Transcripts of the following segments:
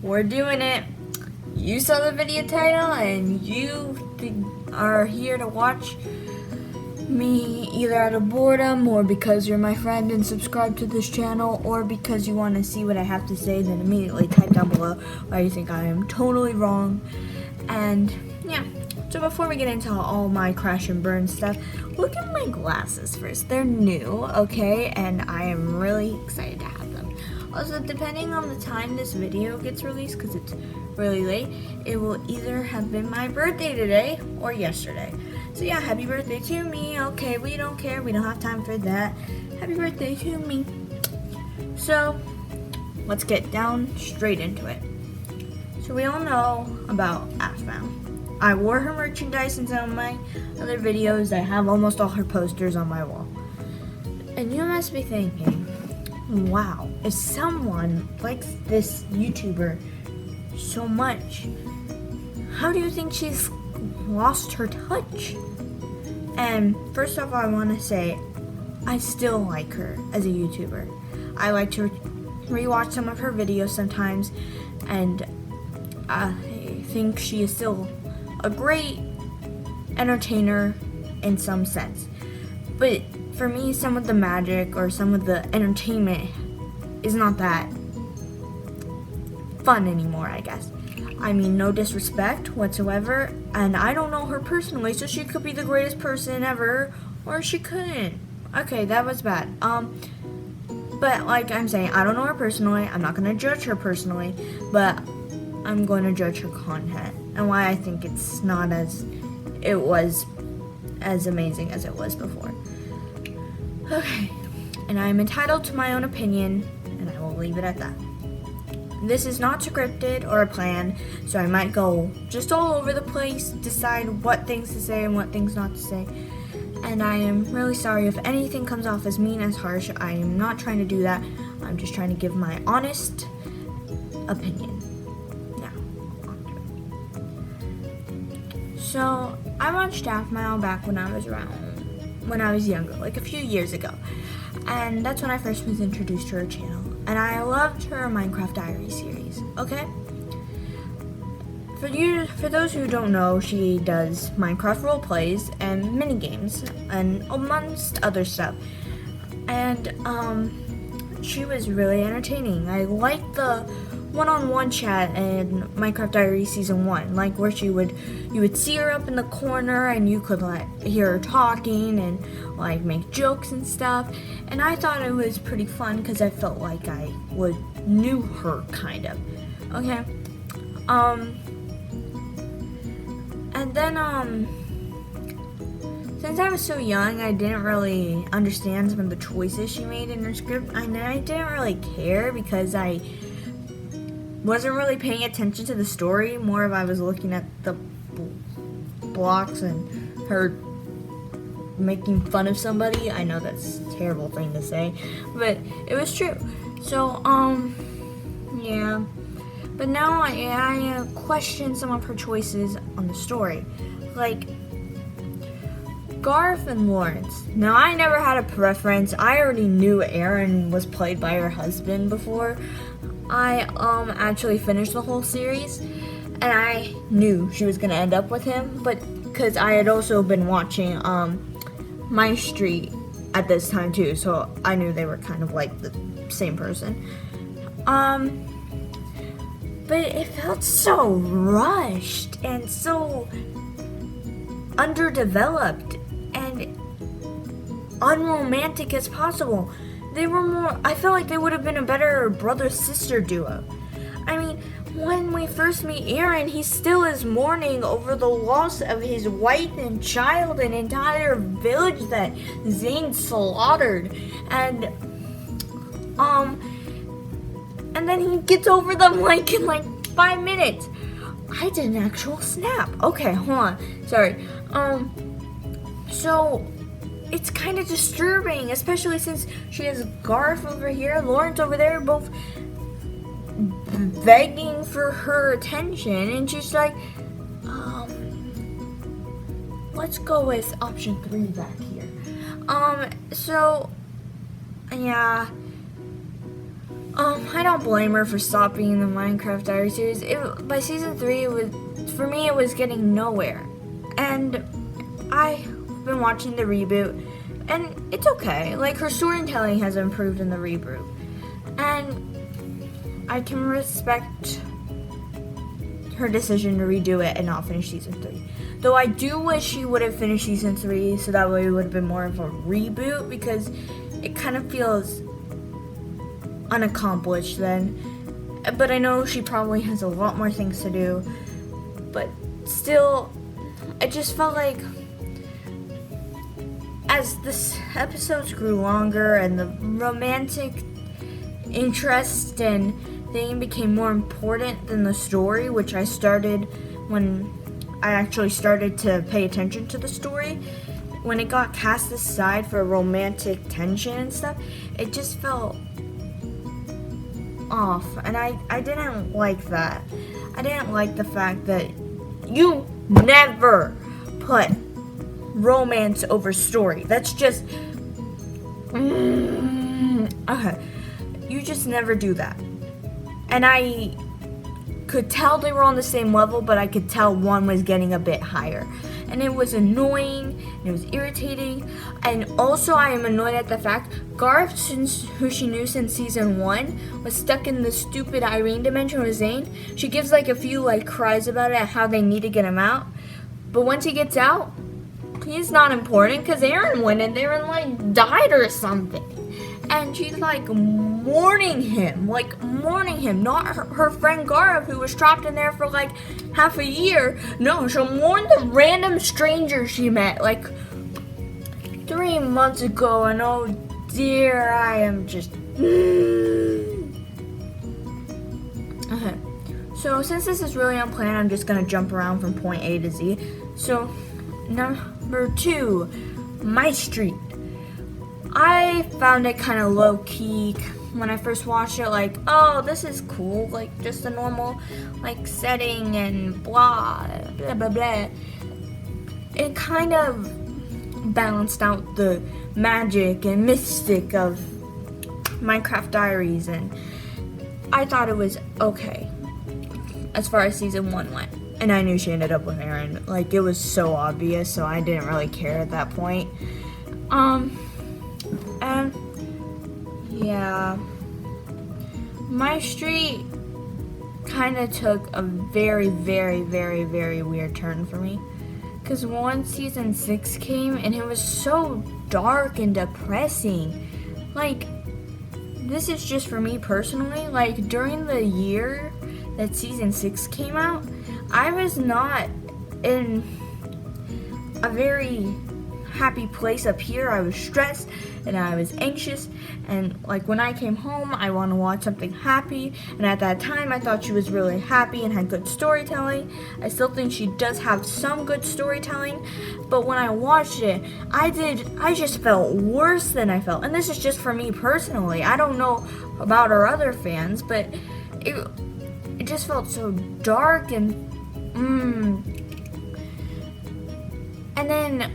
we're doing it. You saw the video title and you are here to watch me either out of boredom or because you're my friend and subscribe to this channel, or because you want to see what I have to say. Then immediately type down below why you think I am totally wrong. And yeah, so before we get into all my crash and burn stuff, look at my glasses first. They're new, okay, and I am really excited to have them. Also, depending on the time this video gets released, because it's really late, it will either have been my birthday today or yesterday. So yeah, happy birthday to me. Okay, we don't care, we don't have time for that. Happy birthday to me. So let's get down straight into it. So we all know about Aphmau. I wore her merchandise in some of my other videos. I have almost all her posters on my wall. And you must be thinking, wow, if someone likes this YouTuber so much, how do you think she's lost her touch? And first off, I want to say I still like her as a YouTuber. I like to rewatch some of her videos sometimes, and I think she is still a great entertainer in some sense. But for me, some of the magic or some of the entertainment is not that fun anymore, I guess. I mean, no disrespect whatsoever, and I don't know her personally, so she could be the greatest person ever, or she couldn't. Okay, that was bad. But like I'm saying, I don't know her personally. I'm not gonna judge her personally, but I'm going to judge her content and why I think it's not as amazing as it was before. Okay, and I'm entitled to my own opinion, and I will leave it at that. This is not scripted or a plan, so I might go just all over the place, decide what things to say and what things not to say. And I am really sorry if anything comes off as mean, as harsh. I am not trying to do that. I'm just trying to give my honest opinion. So I watched Aphmau back when I was younger, like a few years ago. And that's when I first was introduced to her channel. And I loved her Minecraft Diaries series, okay? For those who don't know, she does Minecraft roleplays and minigames and amongst other stuff. And she was really entertaining. I liked the one-on-one chat in Minecraft Diaries Season 1, like where you would see her up in the corner and you could like hear her talking and like make jokes and stuff. And I thought it was pretty fun because I felt like I knew her kind of. Okay. And then since I was so young, I didn't really understand some of the choices she made in her script, and I didn't really care because I wasn't really paying attention to the story. More of I was looking at the blocks and her making fun of somebody. I know that's a terrible thing to say, but it was true. So yeah. But now I question some of her choices on the story, like Garf and Lawrence. Now, I never had a preference. I already knew Irene was played by her husband before I actually finished the whole series, and I knew she was gonna end up with him, but because I had also been watching My Street at this time too, so I knew they were kind of like the same person. But it felt so rushed and so underdeveloped and unromantic as possible. I felt like they would have been a better brother-sister duo. I mean, when we first meet Irene, he still is mourning over the loss of his wife and child, an entire village that Zayn slaughtered. And then he gets over them like in 5 minutes. I did an actual snap. Okay, hold on. Sorry. So it's kind of disturbing, especially since she has Garf over here, Lawrence over there, both begging for her attention, and she's like, let's go with option 3 back here. So yeah, I don't blame her for stopping the Minecraft Diaries series. By season 3, for me, it was getting nowhere. And I've been watching the reboot, and it's okay. Like, her storytelling has improved in the reboot. And I can respect her decision to redo it and not finish season 3. Though I do wish she would have finished season 3, so that way it would have been more of a reboot, because it kind of feels unaccomplished then. But I know she probably has a lot more things to do. But still, I just felt like as the episodes grew longer and the romantic interest and thing became more important than the story, which I started when I actually started to pay attention to the story. When it got cast aside for romantic tension and stuff, it just felt off, and I didn't like that. I didn't like the fact that you never put romance over story. That's just okay. You just never do that. And I could tell they were on the same level, but I could tell one was getting a bit higher. And it was annoying, and it was irritating. And also I am annoyed at the fact Garf, who she knew since season 1, was stuck in the stupid Irene dimension with Zayn. She gives like a few like cries about it, how they need to get him out. But once he gets out, he's not important because Aaron went in there and like died or something. And she's like mourning him, not her friend Garf, who was trapped in there for like half a year. No, she'll mourn the random stranger she met like 3 months ago, and oh dear, I am just okay. So since this is really unplanned, I'm just gonna jump around from point A to Z. So number 2, My Street. I found it kind of low-key when I first watched it, like, oh, this is cool, like, just a normal, like, setting and blah, blah, blah, blah. It kind of balanced out the magic and mystic of Minecraft Diaries, and I thought it was okay as far as season 1 went. And I knew she ended up with Aaron. Like, it was so obvious, so I didn't really care at that point. And yeah, My Street kind of took a very, very, very, very weird turn for me. Because once season 6 came, and it was so dark and depressing. Like, this is just for me personally. Like, during the year that season 6 came out, I was not in a very happy place up here. I was stressed and I was anxious, and like when I came home, I want to watch something happy, and at that time I thought she was really happy and had good storytelling. I still think she does have some good storytelling, but when I watched it, I just felt worse than I felt. And this is just for me personally. I don't know about our other fans, but it just felt so dark and and then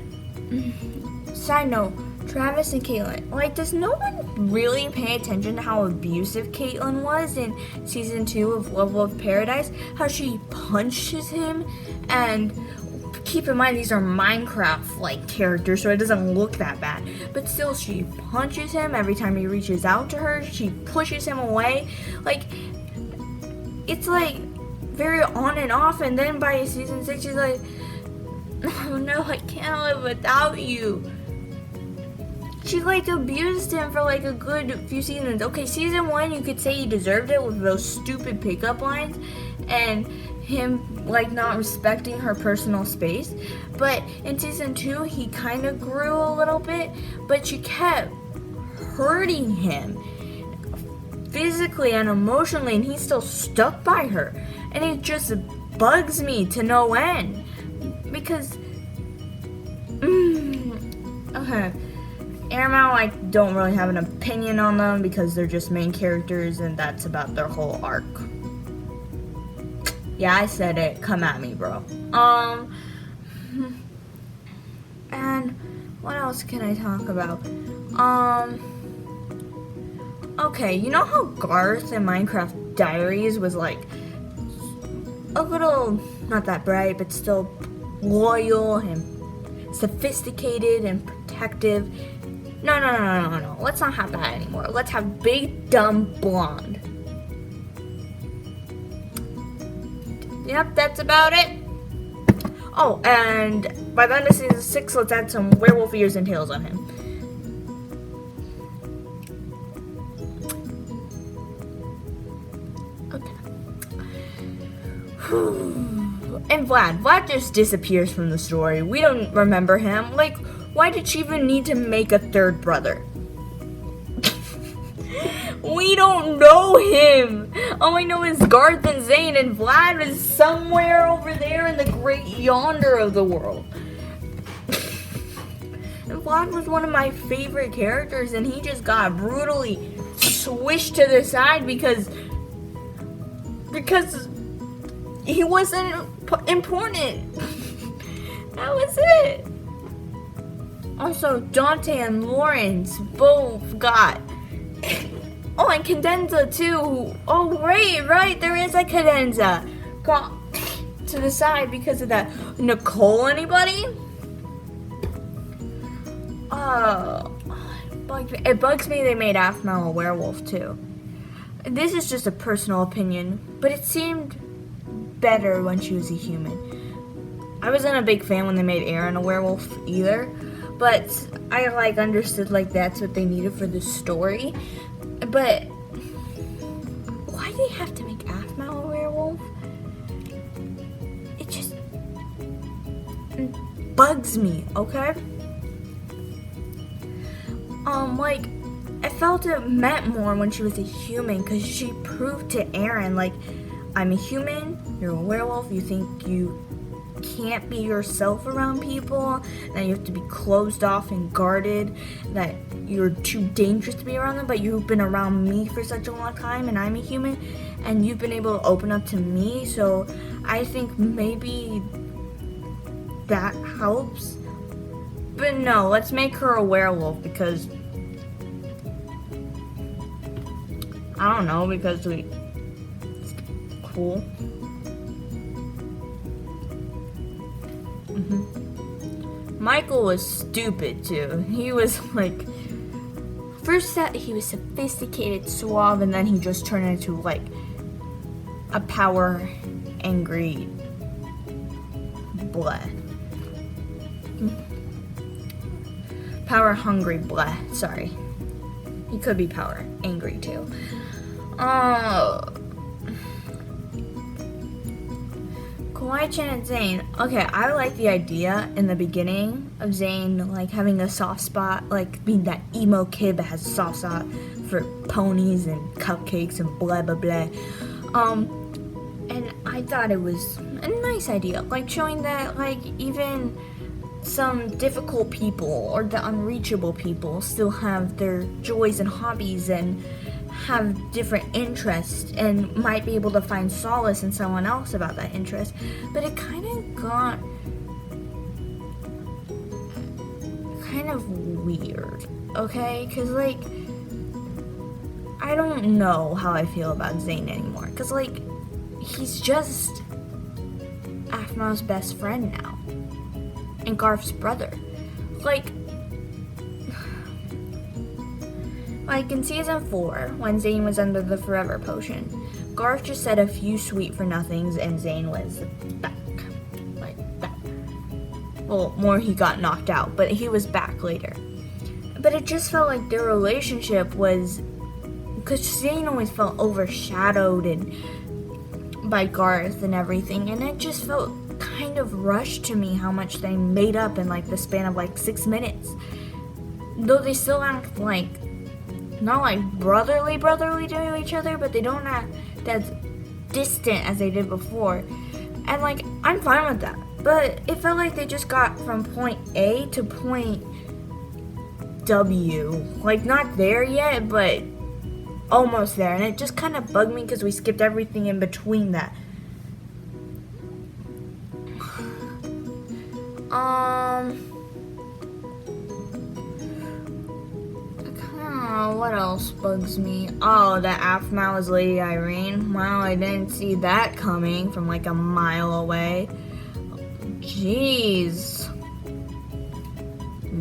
side note, Travis and Caitlyn. Like, does no one really pay attention to how abusive Caitlyn was in season 2 of Level of Paradise? How she punches him, and keep in mind these are Minecraft like characters, so it doesn't look that bad. But still, she punches him every time he reaches out to her. She pushes him away. Like, it's like very on and off, and then by season 6 she's like, oh no, I can't live without you. She like abused him for like a good few seasons. Okay, season 1 you could say he deserved it with those stupid pickup lines and him like not respecting her personal space. But in season 2 he kind of grew a little bit, but she kept hurting him physically and emotionally, and he's still stuck by her. And it just bugs me to no end. Because okay, Aphmau, I don't really have an opinion on them because they're just main characters and that's about their whole arc. Yeah, I said it. Come at me, bro. And what else can I talk about? Okay, you know how Garth in Minecraft Diaries was like a little, not that bright, but still loyal and sophisticated and protective? No. Let's not have that anymore. Let's have big, dumb, blonde. Yep, that's about it. Oh, and by the end of season 6, let's add some werewolf ears and tails on him. Okay. And Vlad just disappears from the story. We don't remember him. Like, why did she even need to make a third brother? We don't know him. All I know is Garth and Zayn, and Vlad is somewhere over there in the great yonder of the world. And Vlad was one of my favorite characters, and he just got brutally swished to the side because he wasn't important. That was it. Also, Dante and Lawrence both got... Oh, and Cadenza too. Oh, right. There is a Cadenza. Got to the side because of that. Nicole, anybody? It bugs me they made Aphmau a werewolf too. This is just a personal opinion, but it seemed better when she was a human. I wasn't a big fan when they made Aaron a werewolf either, but I understood that's what they needed for the story. But why do they have to make Aphmau a werewolf? It just bugs me, okay? I felt it meant more when she was a human because she proved to Aaron, I'm a human, you're a werewolf, you think you can't be yourself around people, that you have to be closed off and guarded, that you're too dangerous to be around them, but you've been around me for such a long time and I'm a human and you've been able to open up to me, so I think maybe that helps. But no, let's make her a werewolf because I don't know, because it's cool. Michael was stupid too. He was first that he was sophisticated, suave, and then he just turned into a power angry blah. Power hungry blah. Sorry. He could be power angry too. Kawaii-chan and Zayn. Okay, I like the idea in the beginning of Zayn having a soft spot, being that emo kid that has a soft spot for ponies and cupcakes and blah blah blah. And I thought it was a nice idea, showing that even some difficult people or the unreachable people still have their joys and hobbies and have different interests and might be able to find solace in someone else about that interest. But it kind of got kind of weird, okay? Because I don't know how I feel about Zayn anymore, because he's just Aphmau's best friend now and Garf's brother. In season 4, when Zayn was under the Forever Potion, Garf just said a few sweet for nothings and Zayn was back. That. Well, more he got knocked out, but he was back later. But it just felt like their relationship was... Because Zayn always felt overshadowed by Garth and everything, and it just felt kind of rushed to me how much they made up in the span of 6 minutes. Though they still act not brotherly to each other, but they don't act as distant as they did before. And I'm fine with that. But it felt like they just got from point A to point W. Not there yet, but almost there. And it just kind of bugged me because we skipped everything in between that. I kind What else bugs me? Oh, that Aphmau is Lady Irene. Wow, I didn't see that coming from like a mile away. Jeez.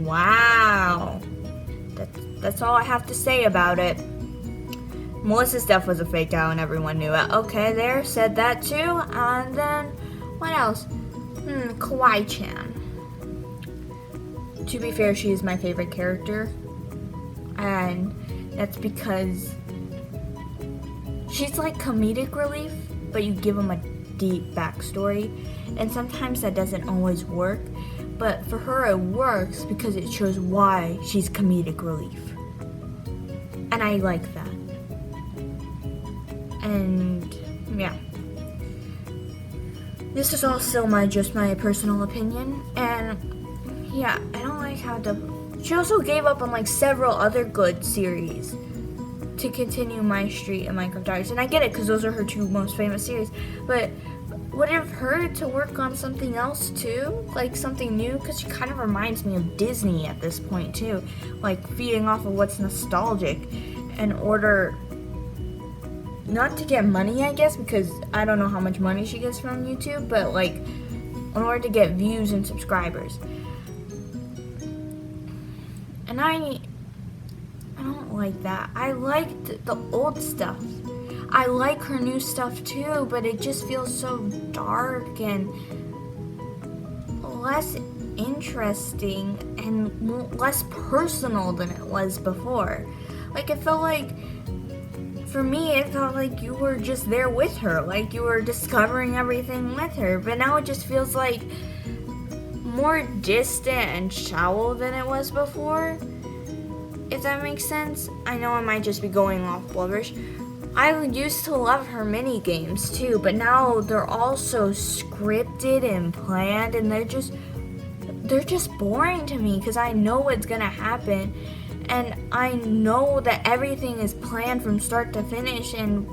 Wow. That's all I have to say about it. Melissa's death was a fake out and everyone knew it. Okay, there, said that too. And then, what else? Kawaii-chan. To be fair, she is my favorite character. And that's because she's like comedic relief, but you give them a deep backstory. And sometimes that doesn't always work. But for her, it works because it shows why she's comedic relief. And I like that. And yeah, this is all still just my personal opinion. And yeah, I don't like how she also gave up on like several other good series to continue My Street and Minecraft Diaries. And I get it because those are her two most famous series, but would it have hurt to work on something else too, like something new? Because she kind of reminds me of Disney at this point too, like feeding off of what's nostalgic in order not to get money, I guess, because I don't know how much money she gets from YouTube, but like in order to get views and subscribers. And I don't like that. I liked the old stuff. I like her new stuff too, but it just feels so dark and less interesting and less personal than it was before. Like, it felt like, for me, it felt like you were just there with her, like you were discovering everything with her, but now it just feels like more distant and shallow than it was before, if that makes sense. I know I might just be going off blubbish. I used to love her mini games too, but now they're all so scripted and planned, and they're just boring to me because I know what's gonna happen, and I know that everything is planned from start to finish, and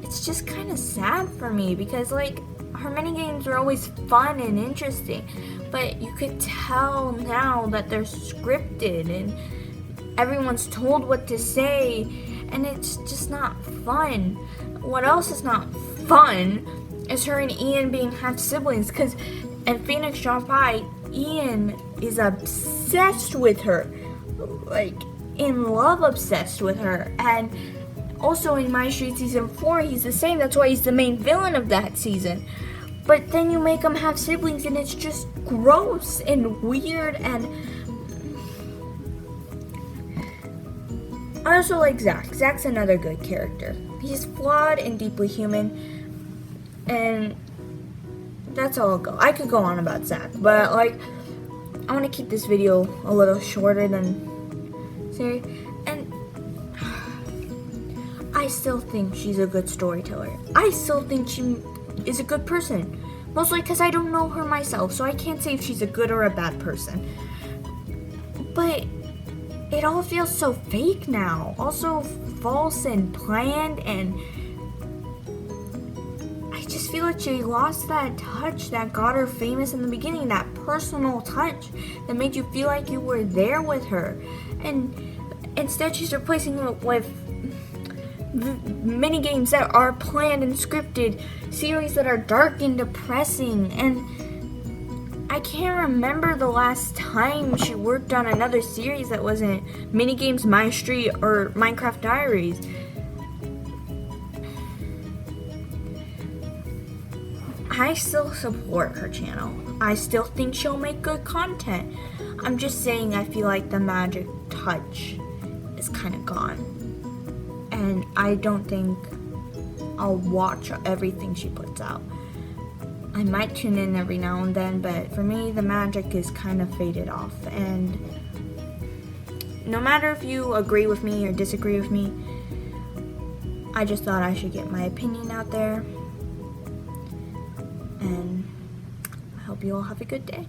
it's just kind of sad for me because like her mini games are always fun and interesting, but you could tell now that they're scripted and everyone's told what to say. And it's just not fun. What else is not fun is her and Ian being half siblings. Because in Phoenix Drop By, Ian is obsessed with her. Like, in love obsessed with her. And also in My Street Season 4, he's the same. That's why he's the main villain of that season. But then you make them have siblings and it's just gross and weird. And I also like Zach. Zach's another good character. He's flawed and deeply human, and that's all I'll go. I could go on about Zach, but like, I want to keep this video a little shorter than serious. And I still think she's a good storyteller. I still think she is a good person, mostly because I don't know her myself, so I can't say if she's a good or a bad person. But it all feels so fake now, also false and planned, and I just feel like she lost that touch that got her famous in the beginning, that personal touch that made you feel like you were there with her, and instead she's replacing it with mini games that are planned and scripted, series that are dark and depressing, and I can't remember the last time she worked on another series that wasn't Minigames, My Street, or Minecraft Diaries. I still support her channel. I still think she'll make good content. I'm just saying I feel like the magic touch is kind of gone. And I don't think I'll watch everything she puts out. I might tune in every now and then, but for me, the magic is kind of faded off. And no matter if you agree with me or disagree with me, I just thought I should get my opinion out there. And I hope you all have a good day.